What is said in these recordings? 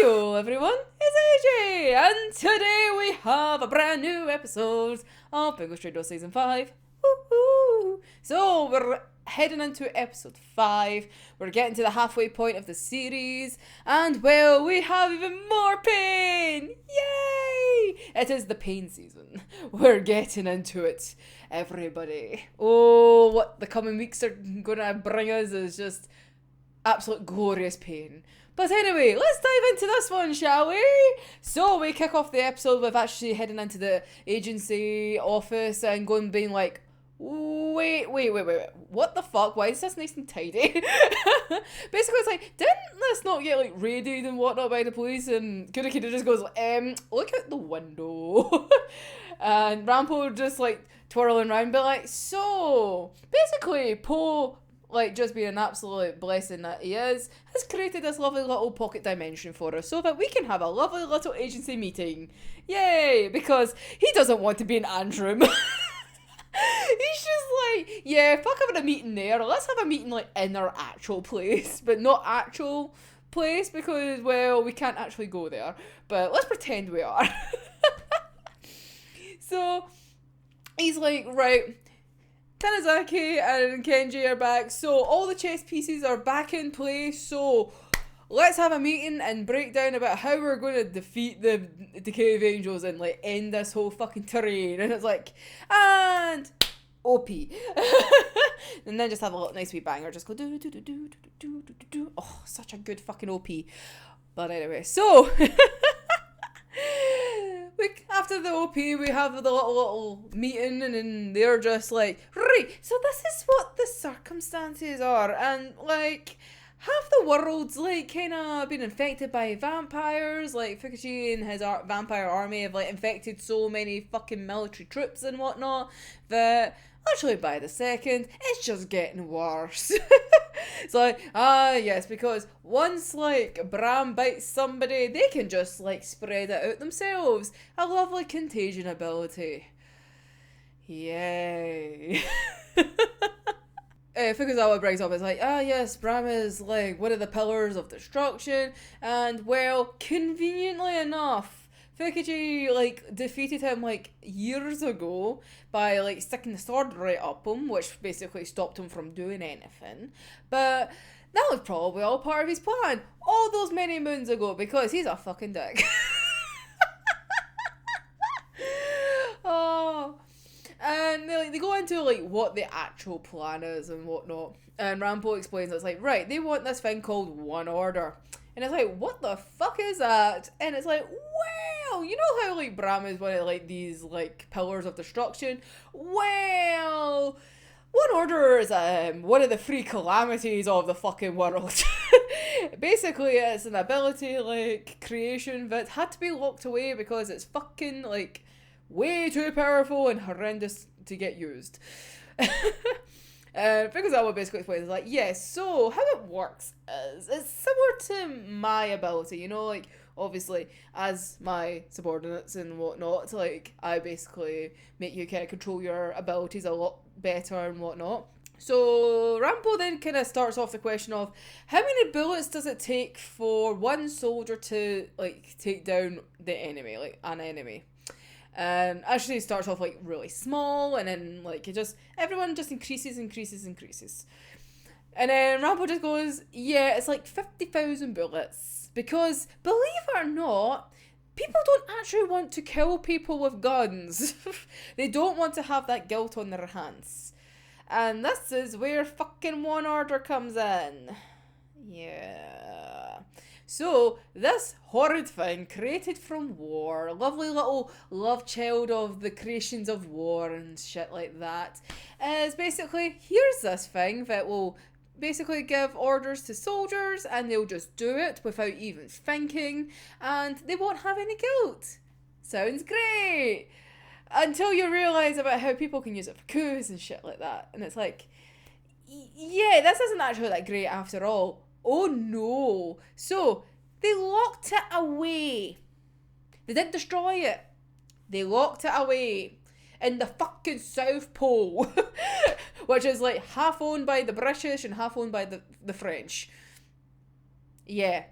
Hello everyone, it's AJ, and today we have a brand new episode of Bungo Season 5. Woo-hoo. So we're heading into episode 5, we're getting to the halfway point of the series, and well, we have even more pain! Yay! It is the pain season. We're getting into it, everybody. Oh, what the coming weeks are gonna bring us is just absolute glorious pain. But anyway, let's dive into this one, shall we? So we kick off the episode with actually heading into the agency office and going being like, wait, what the fuck? Why is this nice and tidy? Basically it's like, didn't this not get like raided and whatnot by the police? And Kurikida just goes, look out the window. And Rampo just like twirling around, but like, so basically Poe, like just being an absolute blessing that he is, has created this lovely little pocket dimension for us so that we can have a lovely little agency meeting. Yay! Because he doesn't want to be in Antrim. He's just like, yeah, fuck having a meeting there. Let's have a meeting like in our actual place, but not actual place because, well, we can't actually go there. But let's pretend we are. So he's like, right, Tanizaki and Kenji are back, so all the chess pieces are back in place, so let's have a meeting and break down about how we're going to defeat the Decay of Angels and like end this whole fucking terrain. And it's like, and OP. And then just have a little nice wee banger, just go do do do do do do do do. Oh, such a good fucking OP. But anyway, so after the OP, we have the little meeting, and then they're just like, right, so this is what the circumstances are, and like, half the world's like kind of been infected by vampires, like Fukushi and his vampire army have like infected so many fucking military troops and whatnot, that literally by the second, it's just getting worse. It's like, yes, because once, like, Bram bites somebody, they can just, like, spread it out themselves. A lovely contagion ability. Yay. Fukuzawa brings up, it's like, yes, Bram is, like, one of the pillars of destruction, and, well, conveniently enough, Fukuji, like, defeated him, like, years ago by, like, sticking the sword right up him, which basically stopped him from doing anything. But that was probably all part of his plan all those many moons ago, because he's a fucking dick. Oh. And they go into, like, what the actual plan is and whatnot. And Rampo explains it's like, right, they want this thing called One Order. And it's like, what the fuck is that? And it's like, well, you know how, like, Bram is one of, like, these, like, pillars of destruction? Well, One Order is, one of the three calamities of the fucking world. Basically, it's an ability, like, creation that had to be locked away because it's fucking, like, way too powerful and horrendous to get used. Because I would basically explain is like, yes, so how it works is it's similar to my ability, you know, like, obviously, as my subordinates and whatnot, like, I basically make you kind of control your abilities a lot better and whatnot. So Rampo then kind of starts off the question of how many bullets does it take for one soldier to, like, take down the enemy, like, an enemy. And actually it starts off like really small, and then like it just, everyone just increases. And then Rambo just goes, yeah, it's like 50,000 bullets. Because, believe it or not, people don't actually want to kill people with guns. They don't want to have that guilt on their hands. And this is where fucking One Order comes in. Yeah. So, this horrid thing created from war, lovely little love child of the creations of war and shit like that, is basically, here's this thing that will basically give orders to soldiers and they'll just do it without even thinking and they won't have any guilt. Sounds great! Until you realise about how people can use it for coups and shit like that. And it's like, yeah, this isn't actually that great after all. Oh no. So, they locked it away. They didn't destroy it. They locked it away in the fucking South Pole. Which is like half owned by the British and half owned by the French. Yeah.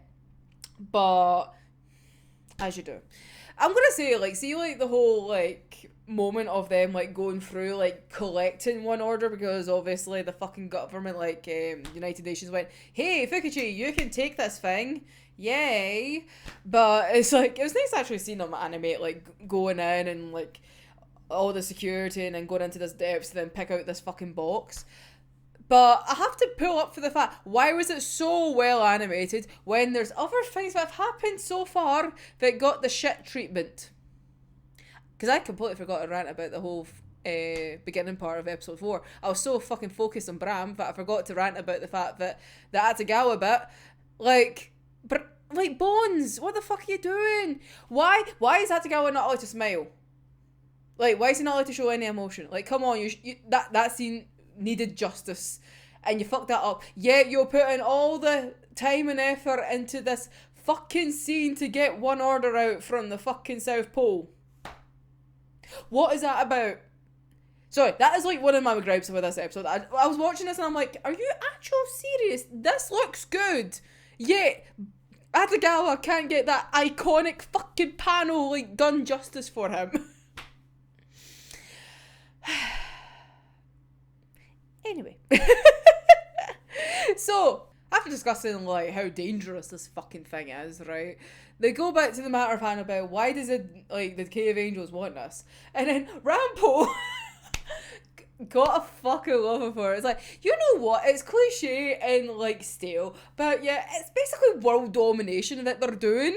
But As you do. I'm gonna say, like, see, like, the whole, like, moment of them, like, going through, like, collecting one order, because obviously the fucking government, like, United Nations went, hey, Fukichi, you can take this thing. Yay. But it's, like, it was nice actually seeing them animate, like, going in and, like, all the security and then going into this depths to then pick out this fucking box. But I have to pull up for the fact, why was it so well animated when there's other things that have happened so far that got the shit treatment? Because I completely forgot to rant about the whole beginning part of episode 4. I was so fucking focused on Bram that I forgot to rant about the fact that the Atagawa bit, like Bones, what the fuck are you doing? Why is Atagawa not allowed to smile? Like, why is he not allowed to show any emotion? Like, come on, that scene needed justice, and you fucked that up. Yet you're putting all the time and effort into this fucking scene to get one order out from the fucking South Pole. What is that about? Sorry, that is like one of my gripes with this episode. I was watching this and I'm like, are you actually serious? This looks good. Yet Atagawa can't get that iconic fucking panel like done justice for him. Anyway. So, after discussing like how dangerous this fucking thing is, right? They go back to the matter of Hannibal. Why does it, like, the Cave Angels want us? And then Rampo got a fucking love for it. It's like, you know what? It's cliche and like stale, but yeah, it's basically world domination that they're doing.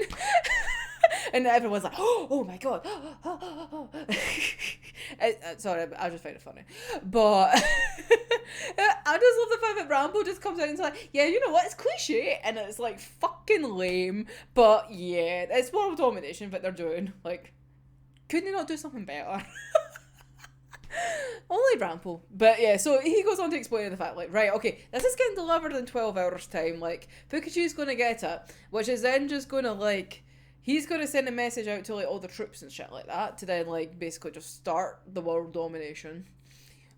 And everyone's like, oh my god. Sorry, I just find it funny. But I just love the fact that Rambo just comes out and is like, yeah, you know what, it's cliche and it's like fucking lame, but yeah, it's world domination that they're doing. Like, couldn't they not do something better? Only Rampo. But yeah, so he goes on to explain the fact, like, right, okay, this is getting delivered in 12 hours time, like, Fukichi's gonna get it, which is then just gonna, like, he's going to send a message out to, like, all the troops and shit like that to then, like, basically just start the world domination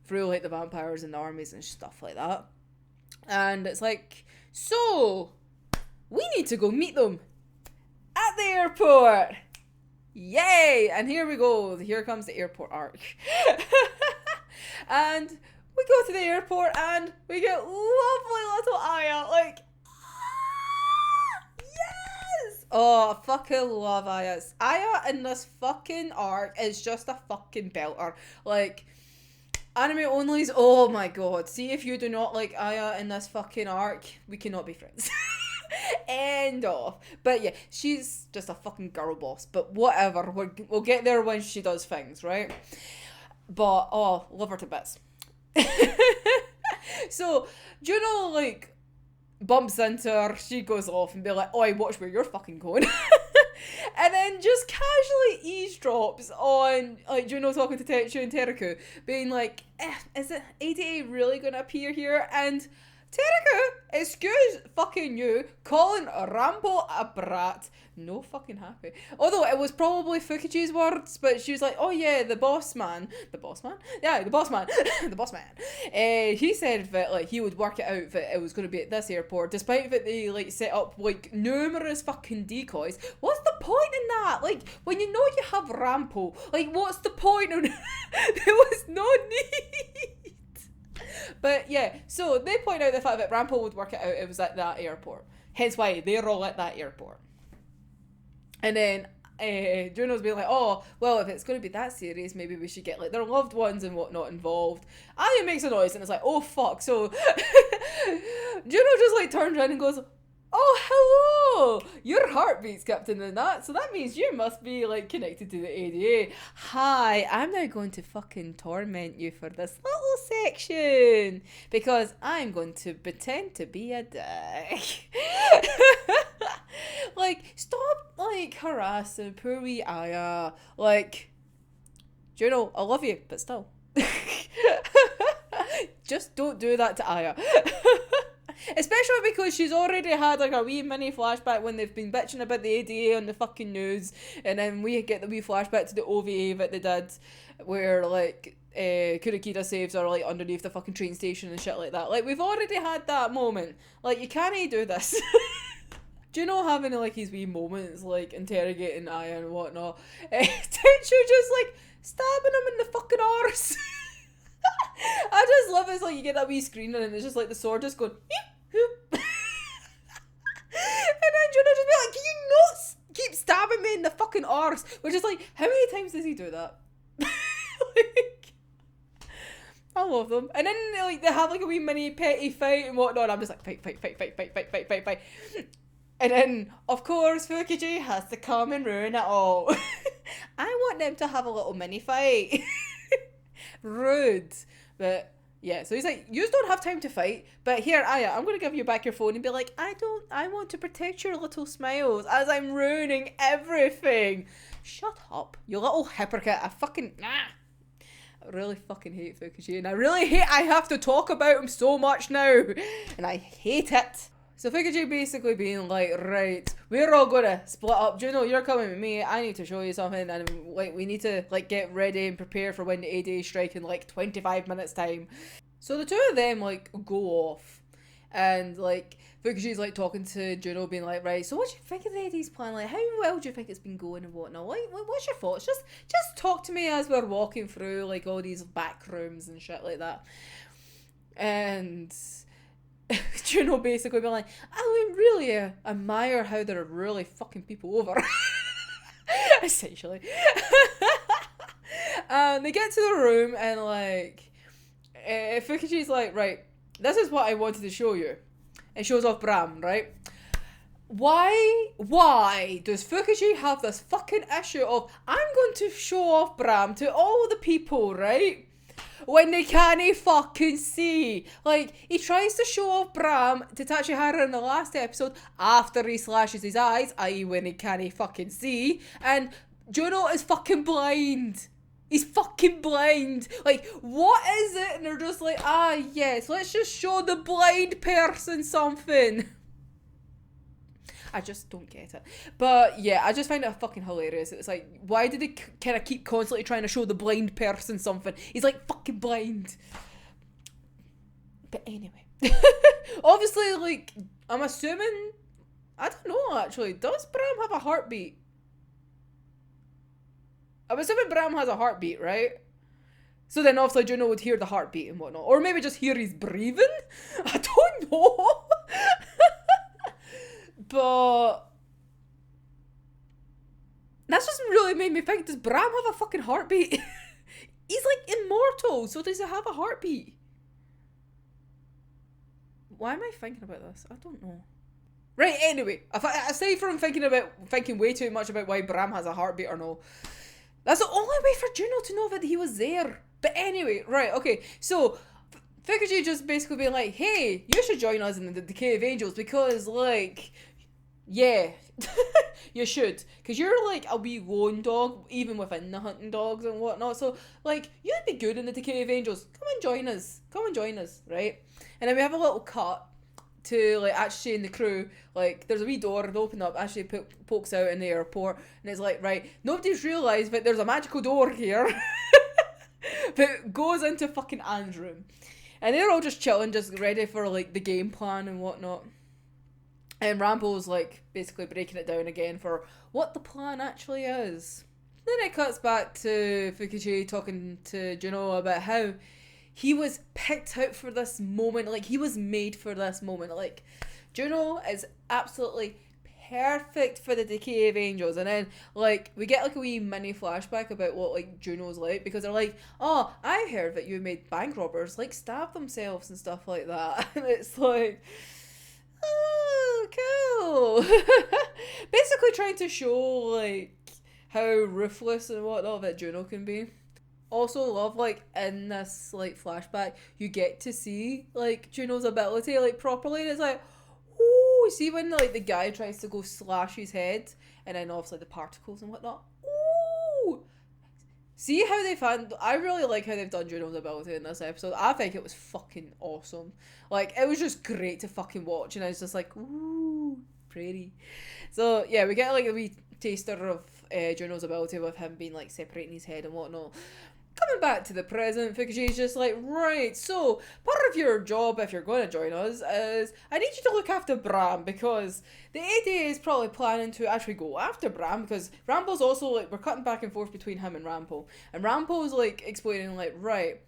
through, like, the vampires and the armies and stuff like that. And it's like, so, we need to go meet them at the airport. Yay! And here we go. Here comes the airport arc. And we go to the airport and we get lovely little Aya, like, oh, I fucking love Aya. Aya in this fucking arc is just a fucking belter. Like, anime onlys, oh my god. See, if you do not like Aya in this fucking arc, we cannot be friends. End of. But yeah, she's just a fucking girl boss. But whatever, we'll get there when she does things, right? But, oh, love her to bits. So, Jouno, like, bumps into her, she goes off and be like, oi, watch where you're fucking going. And then just casually eavesdrops on, like, Jouno talking to Tetsu and Teruku, being like, is it ADA really gonna appear here? And Teruku, excuse fucking you, calling Rampo a brat. No fucking happy. Although it was probably Fukichi's words, but she was like, oh yeah, the boss man. The boss man? Yeah, the boss man. The boss man. He said that, like, he would work it out that it was going to be at this airport, despite that they, like, set up, like, numerous fucking decoys. What's the point in that? Like, when you know you have Rampo, like, what's the point of there was no need. But yeah, so they point out the fact that Rampo would work it out, it was at that airport. Hence why they're all at that airport. And then Jouno's being like, oh, well, if it's going to be that serious, maybe we should get, like, their loved ones and whatnot involved. Aya makes a noise and it's like, oh fuck. So Jouno just, like, turns around and goes, oh, hello! Your heartbeat's Captain in that, so that means you must be, like, connected to the ADA. Hi, I'm now going to fucking torment you for this little section, because I'm going to pretend to be a dick. Like, stop, like, harassing poor wee Aya. Like, Jouno, I love you, but still. Just don't do that to Aya. Especially because she's already had, like, a wee mini flashback when they've been bitching about the ADA on the fucking news, and then we get the wee flashback to the OVA that they did, where, like, Kurikida saves her, like, underneath the fucking train station and shit like that. Like, we've already had that moment. Like, you can't do this. Jouno having like his wee moments, like interrogating Aya and whatnot. Tenchu just like stabbing him in the fucking arse. I just love it. It's like you get that wee screen and it's just like the sword just going hoop. And then Jouno just be like, can you not keep stabbing me in the fucking arse? Which is like, how many times does he do that? Like, I love them. And then like they have like a wee mini petty fight and whatnot. And I'm just like fight. And then of course Fukiji has to come and ruin it all. I want them to have a little mini fight. Rude. But yeah, so he's like, you don't have time to fight, but here, Aya, I'm going to give you back your phone and be like, I want to protect your little smiles as I'm ruining everything. Shut up, you little hypocrite. I really fucking hate Fukiji, and I really hate I have to talk about him so much now, and I hate it. So Fukiji basically being like, right, we're all gonna split up. Jouno, you're coming with me. I need to show you something, and like we need to like get ready and prepare for when the A-Day strike in like 25 minutes time. So the two of them like go off, and like Fukuji's like talking to Jouno, being like, right, so what do you think of the A-Day's plan? Like, how well do you think it's been going and whatnot? Like, what's your thoughts? Just talk to me as we're walking through like all these back rooms and shit like that. And Jouno basically being like, I would really admire how they're really fucking people over. Essentially. They get to the room and like Fukuji's like, right, this is what I wanted to show you. And shows off Bram, right? Why does Fukuji have this fucking issue of, I'm going to show off Bram to all the people, right? When they can't fucking see. Like, he tries to show off Bram to Tachihara in the last episode after he slashes his eyes, i.e. when he can't fucking see, and Jouno is fucking blind. He's fucking blind. Like, what is it? And they're just like, yes, let's just show the blind person something. I just don't get it. But yeah, I just find it fucking hilarious. It's like, why do they kind of keep constantly trying to show the blind person something? He's like fucking blind. But anyway. Obviously, like, I'm assuming, I don't know actually, does Bram have a heartbeat? I'm assuming Bram has a heartbeat, right? So then obviously Jouno would hear the heartbeat and whatnot. Or maybe just hear he's breathing? I don't know. But that's just really made me think, does Bram have a fucking heartbeat? He's like immortal, so does he have a heartbeat? Why am I thinking about this? I don't know. Right, anyway, aside from thinking way too much about why Bram has a heartbeat or no, that's the only way for Jouno to know that he was there. But anyway, right, okay, so Fukuji just basically being like, hey, you should join us in the Decay of Angels because, like, yeah, you should. Because you're like a wee lone dog, even within the hunting dogs and whatnot. So, like, you'd be good in the Decay of Angels. Come and join us. Come and join us, right? And then we have a little cut to, like, Ashley and the crew. Like, there's a wee door, it open up, Ashley pokes out in the airport, and it's like, right, nobody's realised that there's a magical door here that goes into fucking Anne's room. And they're all just chilling, just ready for, like, the game plan and whatnot. And Rambo's, like, basically breaking it down again for what the plan actually is. Then it cuts back to Fukuji talking to Jouno about how he was picked out for this moment. Like, he was made for this moment. Like, Jouno is absolutely perfect for the Decay of Angels. And then, like, we get, like, a wee mini flashback about what, like, Juno's like. Because they're like, oh, I heard that you made bank robbers, like, stab themselves and stuff like that. And it's like, oh, cool. Basically trying to show, like, how ruthless and whatnot that Jouno can be. Also love, like, in this, like, flashback, you get to see, like, Juno's ability, like, properly, and it's like, ooh, see when, like, the guy tries to go slash his head, and then obviously the particles and whatnot, ooh! See how they found, I really like how they've done Juno's ability in this episode. I think it was fucking awesome. Like, it was just great to fucking watch, and I was just like, ooh, pretty. So, yeah, we get, like, a wee taster of Juno's ability with him being, like, separating his head and whatnot. coming back to the present, Fukuchi's just like, right, so part of your job, if you're going to join us, is I need you to look after Bram, because the ADA is probably planning to actually go after Bram, because Rampo's also like, we're cutting back and forth between him and Rampo, and Rampo's like explaining like, right,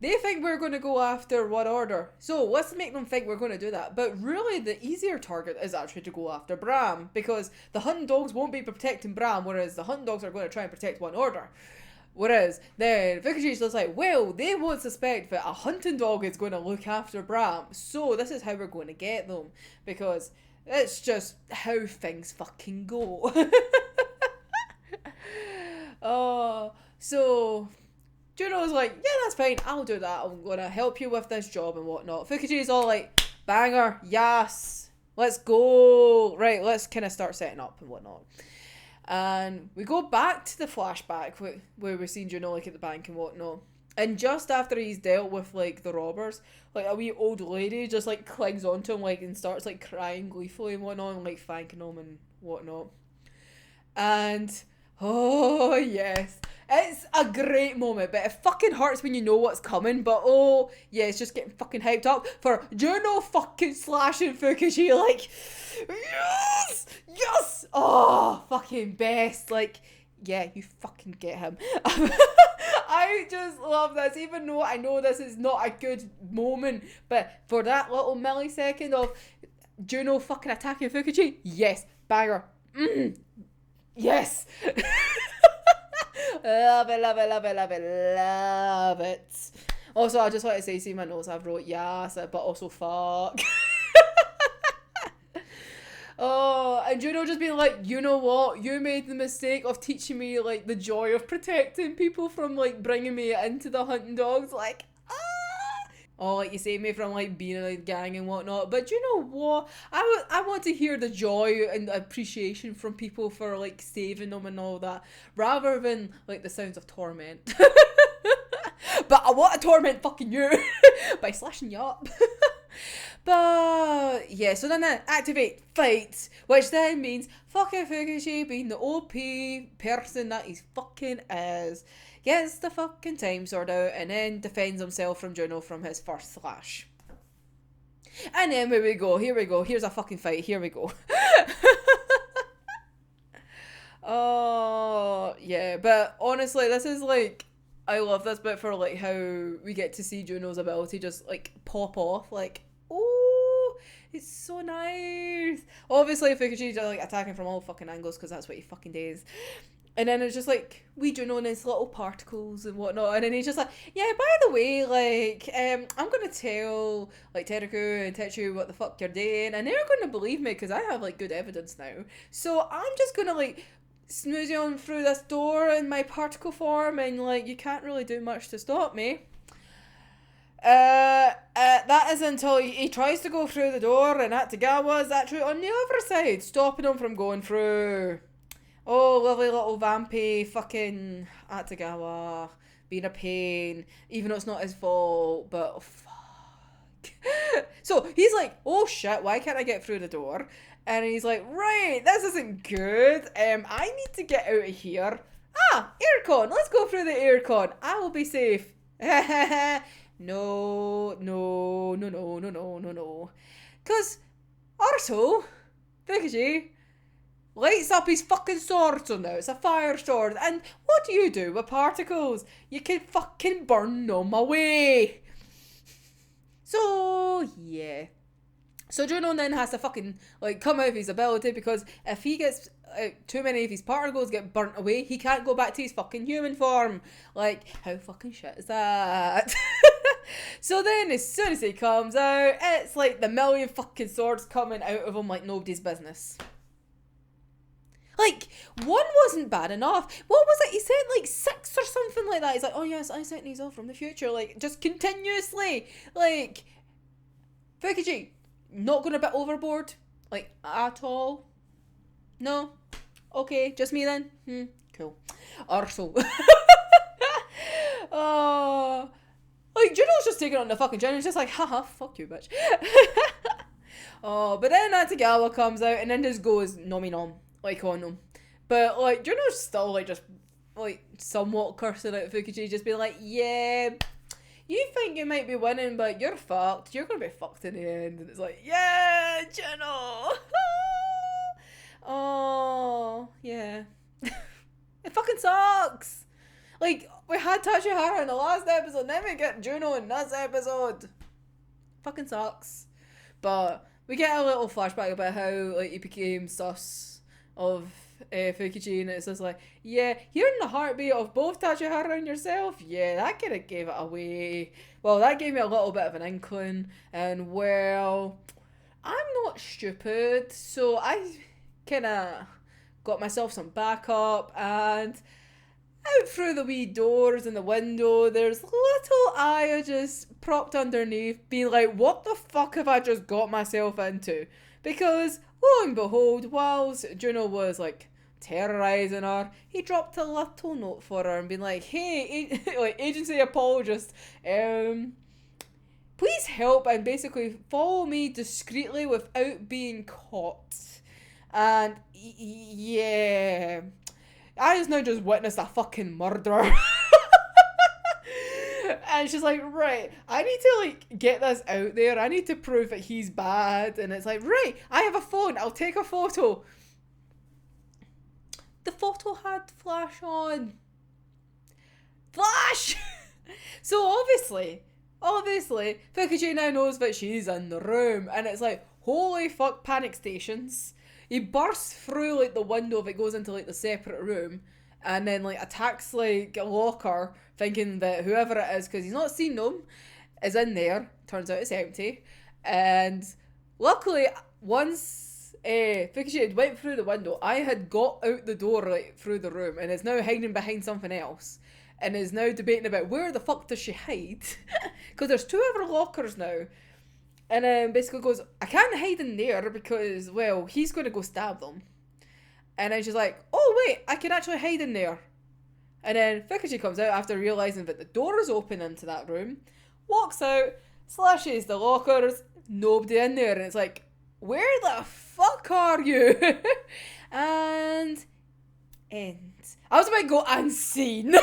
they think we're going to go after What Order, so let's make them think we're going to do that. But really, the easier target is actually to go after Bram, because the hunting dogs won't be protecting Bram, whereas the hunting dogs are going to try and protect One Order. Whereas then Fukuchi's just like, well, they won't suspect that a hunting dog is going to look after Bram, so this is how we're going to get them, because it's just how things fucking go. So Jouno's like, yeah, that's fine, I'll do that, I'm gonna help you with this job and whatnot. Fukuchi's all like, banger, yes, let's go, right, let's kind of start setting up and whatnot. And we go back to the flashback where we're seeing Jouno like at the bank and whatnot. And just after he's dealt with like the robbers, like a wee old lady just like clings onto him like and starts like crying gleefully and whatnot and like thanking him and whatnot. And oh yes, it's a great moment, but it fucking hurts when you know what's coming. But oh yeah, it's just getting fucking hyped up for Jouno fucking slashing Fukuchi like, yes, yes, oh fucking best. Like yeah, you fucking get him. I just love this, even though I know this is not a good moment, but for that little millisecond of Jouno fucking attacking Fukuchi, yes, banger. Yes. Love it, love it, love it, love it, love it. Also, I just want to say, see my notes, I've wrote yes, but also fuck. Oh, and Jouno just being like, you know what, you made the mistake of teaching me like the joy of protecting people from like bringing me into the hunting dogs, like oh, like you saved me from like being in a gang and whatnot. But you know what? I want to hear the joy and appreciation from people for like saving them and all that, rather than like the sounds of torment. But I want to torment fucking you by slashing you up. But yeah, so then I activate fight, which then means fucking Fukuchi, being the OP person that he's fucking is, gets the fucking time sword out and then defends himself from Jouno from his first slash. And then here we go, here's a fucking fight, here we go. Oh yeah, but honestly, this is like, I love this bit for like how we get to see Jouno's ability just like pop off, like, oh, it's so nice. Obviously Fukuchi's like attacking from all fucking angles because that's what he fucking does. And then it's just like, we Jouno and his little particles and whatnot. And then he's just like, yeah, by the way, like, I'm going to tell, like, Teruku and Tetsu what the fuck you're doing. And they're going to believe me because I have, like, good evidence now. So I'm just going to, like, snooze you on through this door in my particle form. And, like, you can't really do much to stop me. That is until he tries to go through the door. And Atagawa's actually on the other side, stopping him from going through. Oh, lovely little vampy fucking Atagawa being a pain, even though it's not his fault, but oh, fuck. So he's like, oh shit, why can't I get through the door? And he's like, right, this isn't good. I need to get out of here. Ah, aircon, let's go through the aircon. I will be safe. No. Because also, Fukuchi lights up his fucking sword, so now it's a fire sword. And what do you do with particles? You can fucking burn them away. So, yeah. So Jouno then has to fucking, like, come out of his ability, because if he gets, too many of his particles get burnt away, he can't go back to his fucking human form. Like, how fucking shit is that? So then, as soon as he comes out, it's like the million fucking swords coming out of him like nobody's business. Like, one wasn't bad enough. What was it? He said like 6 or something like that. He's like, oh yes, I sent these off from the future. Like, just continuously. Like, Fukuchi, not going a bit overboard? Like, at all? No? Okay, just me then? Cool. Arsehole. Oh. Like, Jouno's just taking on the fucking chin. He's just like, haha, fuck you, bitch. Oh, but then Atagawa comes out and then just goes nommy nom. Like on him. But like Jouno's still like just like somewhat cursing out Fukichi, just being like, yeah, you think you might be winning, but you're fucked. You're gonna be fucked in the end. And it's like, yeah, Jouno. Oh, yeah. It fucking sucks. Like, we had Tachihara in the last episode, then we get Jouno in this episode. Fucking sucks. But we get a little flashback about how, like, he became sus of Fukichi, and it's just like, yeah, you're in the heartbeat of both Tachihara and yourself. Yeah, that kind of gave it away. Well, that gave me a little bit of an inkling, and well, I'm not stupid, so I kind of got myself some backup, and out through the wee doors in the window, there's little Aya just propped underneath, being like, what the fuck have I just got myself into? Because, lo and behold, whilst Jouno was, like, terrorising her, he dropped a little note for her and been like, hey, like, agency apologist, please help and basically follow me discreetly without being caught. And, yeah, I just now just witnessed a fucking murder. And she's like, right, I need to, like, get this out there. I need to prove that he's bad. And it's like, right, I have a phone. I'll take a photo. The photo had flash on. Flash! So obviously, Fukichi now knows that she's in the room. And it's like, holy fuck, panic stations. He bursts through, like, the window if it goes into, like, the separate room, and then, like, attacks, like, a locker, thinking that whoever it is, because he's not seen them, is in there. Turns out it's empty. And luckily, once Fukichi had went through the window, I had got out the door, like, through the room, and is now hiding behind something else, and is now debating about where the fuck does she hide? Because there's 2 other lockers now. And then basically goes, I can't hide in there because, well, he's going to go stab them. And then she's like, oh wait, I can actually hide in there. And then Fukichi comes out after realising that the door is open into that room, walks out, slashes the lockers, nobody in there. And it's like, where the fuck are you? And end. I was about to go unseen.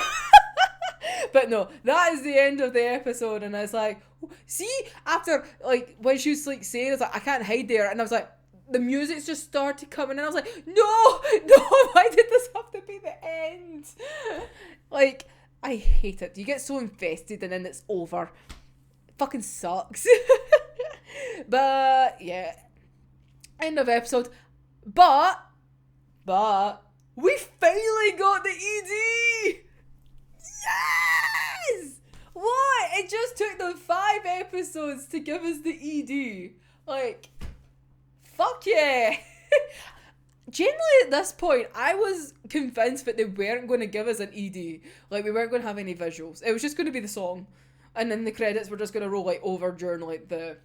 But no, that is the end of the episode, and I was like, see, after, like, when she was, like, saying, it's like, I can't hide there, and I was like, the music's just started coming, and I was like, no, why did this have to be the end? Like, I hate it. You get so invested, and then it's over. It fucking sucks. But, yeah, end of episode. But, we finally got the ED! Yes! What? It just took them 5 episodes to give us the ED. Like, fuck yeah. Generally at this point, I was convinced that they weren't going to give us an ED. Like, we weren't going to have any visuals. It was just going to be the song. And then the credits were just going to roll, like, over during, like, the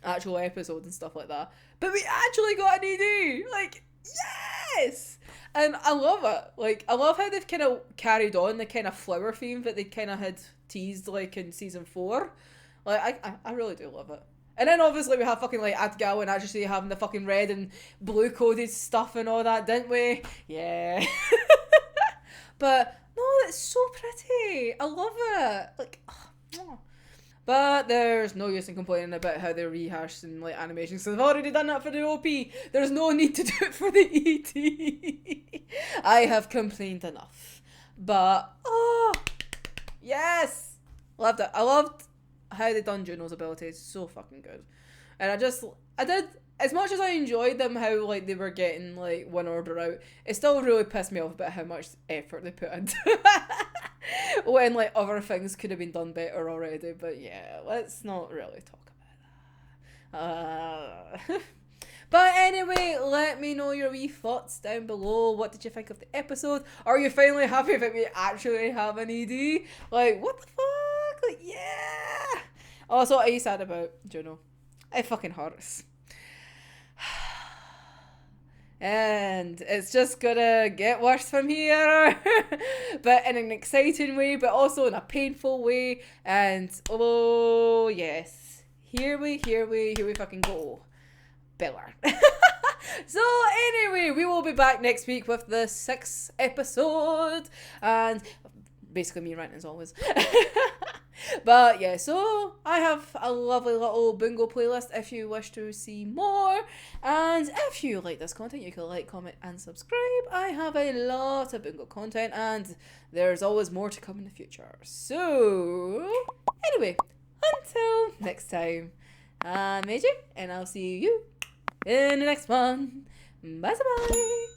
actual episode and stuff like that. But we actually got an ED! Like, yes! And I love it. Like, I love how they've kind of carried on the kind of flower theme that they kind of had teased, like, in season 4. Like, I really do love it. And then obviously we have fucking, like, Atgawa and actually having the fucking red and blue coded stuff and all that, didn't we? Yeah. But, no, it's so pretty. I love it. Like, oh. But there's no use in complaining about how they're rehashing, like, animations, so they've already done that for the OP. There's no need to do it for the ET. I have complained enough. But, oh, yes! Loved it. I loved how they done Jouno's abilities. So fucking good. And I did, as much as I enjoyed them, how, like, they were getting, like, one order out, it still really pissed me off about how much effort they put into when, like, other things could have been done better already. But yeah, let's not really talk about that. But anyway, let me know your wee thoughts down below. What did you think of the episode? Are you finally happy that we actually have an ED? Like, what the fuck? Like, yeah! Also, what are you sad about, Jouno? It fucking hurts. And it's just gonna get worse from here. But in an exciting way, but also in a painful way. And oh yes, here we fucking go. Biller. So anyway, we will will be back next week with the 6th episode. And basically me ranting as always. But yeah, so I have a lovely little Bungo playlist if you wish to see more. And if you like this content, you can like, comment and subscribe. I have a lot of Bungo content and there's always more to come in the future. So anyway, until next time, I'm AJ and I'll see you in the next one. Bye bye.